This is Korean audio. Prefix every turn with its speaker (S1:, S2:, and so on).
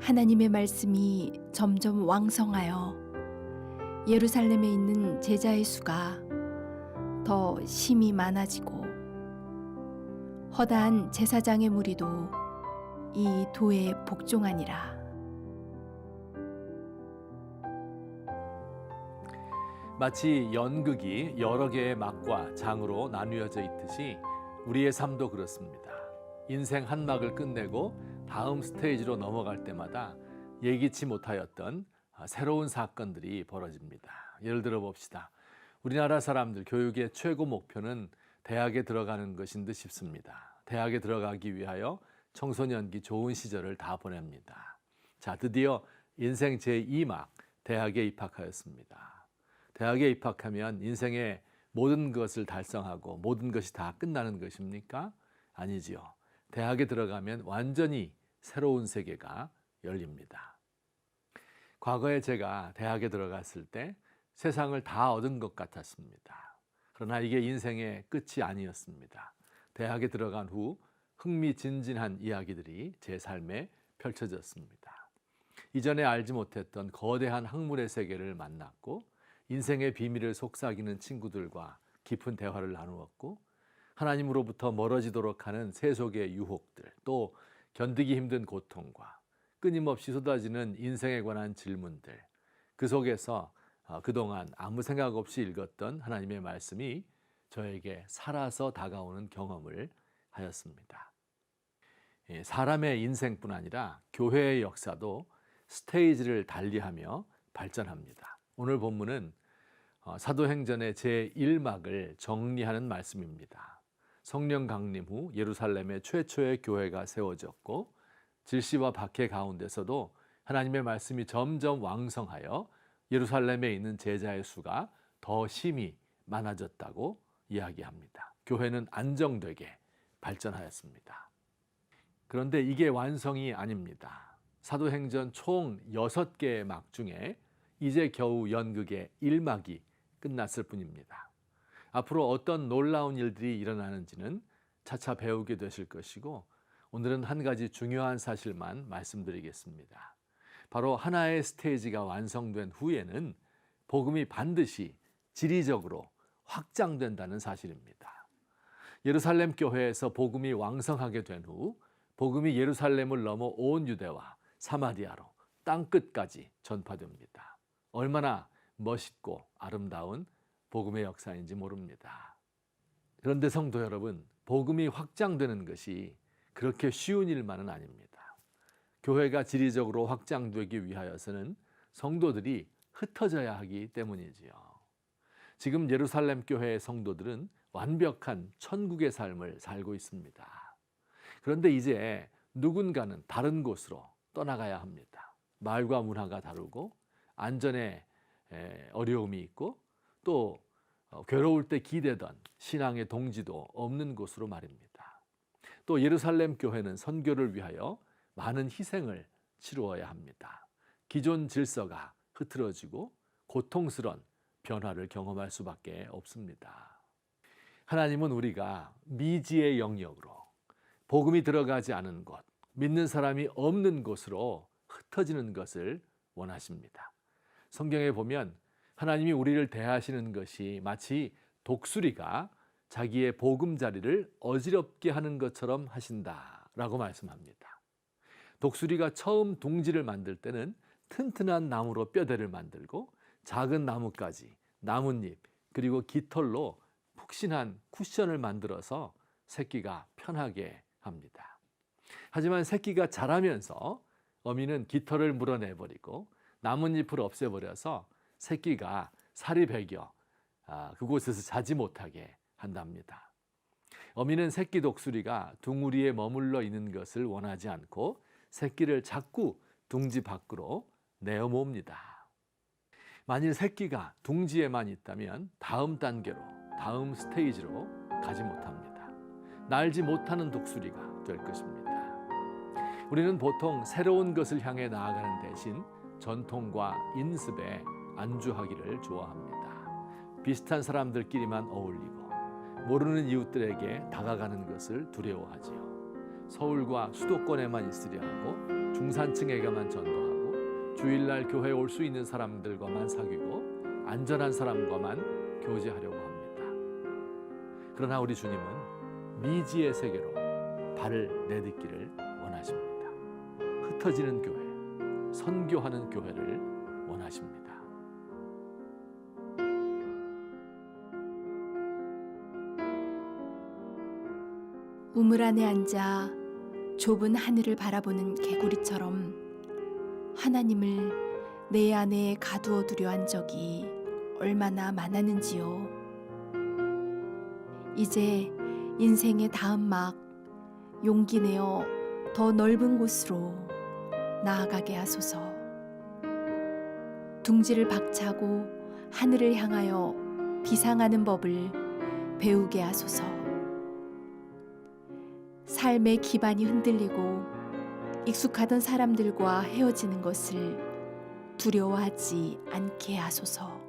S1: 하나님의 말씀이 점점 왕성하여 예루살렘에 있는 제자의 수가 더 심히 많아지고 허다한 제사장의 무리도 이 도에 복종하니라.
S2: 마치 연극이 여러 개의 막과 장으로 나뉘어져 있듯이 우리의 삶도 그렇습니다. 인생 한 막을 끝내고 다음 스테이지로 넘어갈 때마다 예기치 못하였던 새로운 사건들이 벌어집니다. 예를 들어 봅시다. 우리나라 사람들 교육의 최고 목표는 대학에 들어가는 것인 듯 싶습니다. 대학에 들어가기 위하여 청소년기 좋은 시절을 다 보냅니다. 자, 드디어 인생 제2막 대학에 입학하였습니다. 대학에 입학하면 인생의 모든 것을 달성하고 모든 것이 다 끝나는 것입니까? 아니지요. 대학에 들어가면 완전히 새로운 세계가 열립니다. 과거에 제가 대학에 들어갔을 때 세상을 다 얻은 것 같았습니다. 그러나 이게 인생의 끝이 아니었습니다. 대학에 들어간 후 흥미진진한 이야기들이 제 삶에 펼쳐졌습니다. 이전에 알지 못했던 거대한 학문의 세계를 만났고 인생의 비밀을 속삭이는 친구들과 깊은 대화를 나누었고 하나님으로부터 멀어지도록 하는 세속의 유혹들, 또 견디기 힘든 고통과 끊임없이 쏟아지는 인생에 관한 질문들, 그 속에서 그동안 아무 생각 없이 읽었던 하나님의 말씀이 저에게 살아서 다가오는 경험을 하였습니다. 사람의 인생뿐 아니라 교회의 역사도 스테이지를 달리하며 발전합니다. 오늘 본문은 사도행전의 제1막을 정리하는 말씀입니다. 성령 강림 후 예루살렘에 최초의 교회가 세워졌고 질시와 박해 가운데서도 하나님의 말씀이 점점 왕성하여 예루살렘에 있는 제자의 수가 더 심히 많아졌다고 이야기합니다. 교회는 안정되게 발전하였습니다. 그런데 이게 완성이 아닙니다. 사도행전 총 6개의 막 중에 이제 겨우 연극의 1막이 끝났을 뿐입니다. 앞으로 어떤 놀라운 일들이 일어나는지는 차차 배우게 되실 것이고 오늘은 한 가지 중요한 사실만 말씀드리겠습니다. 바로 하나의 스테이지가 완성된 후에는 복음이 반드시 지리적으로 확장된다는 사실입니다. 예루살렘 교회에서 복음이 왕성하게 된 후 복음이 예루살렘을 넘어 온 유대와 사마리아로 땅끝까지 전파됩니다. 얼마나 멋있고 아름다운 복음의 역사인지 모릅니다. 그런데 성도 여러분, 복음이 확장되는 것이 그렇게 쉬운 일만은 아닙니다. 교회가 지리적으로 확장되기 위하여서는 성도들이 흩어져야 하기 때문이지요. 지금 예루살렘 교회의 성도들은 완벽한 천국의 삶을 살고 있습니다. 그런데 이제 누군가는 다른 곳으로 떠나가야 합니다. 말과 문화가 다르고 안전에 어려움이 있고 또 괴로울 때 기대던 신앙의 동지도 없는 곳으로 말입니다. 또 예루살렘 교회는 선교를 위하여 많은 희생을 치루어야 합니다. 기존 질서가 흐트러지고 고통스러운 변화를 경험할 수밖에 없습니다. 하나님은 우리가 미지의 영역으로 복음이 들어가지 않은 곳, 믿는 사람이 없는 곳으로 흩어지는 것을 원하십니다. 성경에 보면 하나님이 우리를 대하시는 것이 마치 독수리가 자기의 보금자리를 어지럽게 하는 것처럼 하신다라고 말씀합니다. 독수리가 처음 둥지를 만들 때는 튼튼한 나무로 뼈대를 만들고 작은 나무까지 나뭇잎 그리고 깃털로 푹신한 쿠션을 만들어서 새끼가 편하게 합니다. 하지만 새끼가 자라면서 어미는 깃털을 물어내버리고 나뭇잎을 없애버려서 새끼가 살이 배겨 그곳에서 자지 못하게 한답니다. 어미는 새끼 독수리가 둥우리에 머물러 있는 것을 원하지 않고 새끼를 자꾸 둥지 밖으로 내어 모읍니다. 만일 새끼가 둥지에만 있다면 다음 단계로, 다음 스테이지로 가지 못합니다. 날지 못하는 독수리가 될 것입니다. 우리는 보통 새로운 것을 향해 나아가는 대신 전통과 인습에 안주하기를 좋아합니다. 비슷한 사람들끼리만 어울리고 모르는 이웃들에게 다가가는 것을 두려워하지요. 서울과 수도권에만 있으려 하고 중산층에게만 전도하고 주일날 교회에 올 수 있는 사람들과만 사귀고 안전한 사람과만 교제하려고 합니다. 그러나 우리 주님은 미지의 세계로 발을 내딛기를 원하십니다. 흩어지는 교회, 선교하는 교회를 원하십니다.
S1: 우물 안에 앉아 좁은 하늘을 바라보는 개구리처럼 하나님을 내 안에 가두어 두려 한 적이 얼마나 많았는지요. 이제 인생의 다음 막 용기 내어 더 넓은 곳으로 나아가게 하소서. 둥지를 박차고 하늘을 향하여 비상하는 법을 배우게 하소서. 삶의 기반이 흔들리고 익숙하던 사람들과 헤어지는 것을 두려워하지 않게 하소서.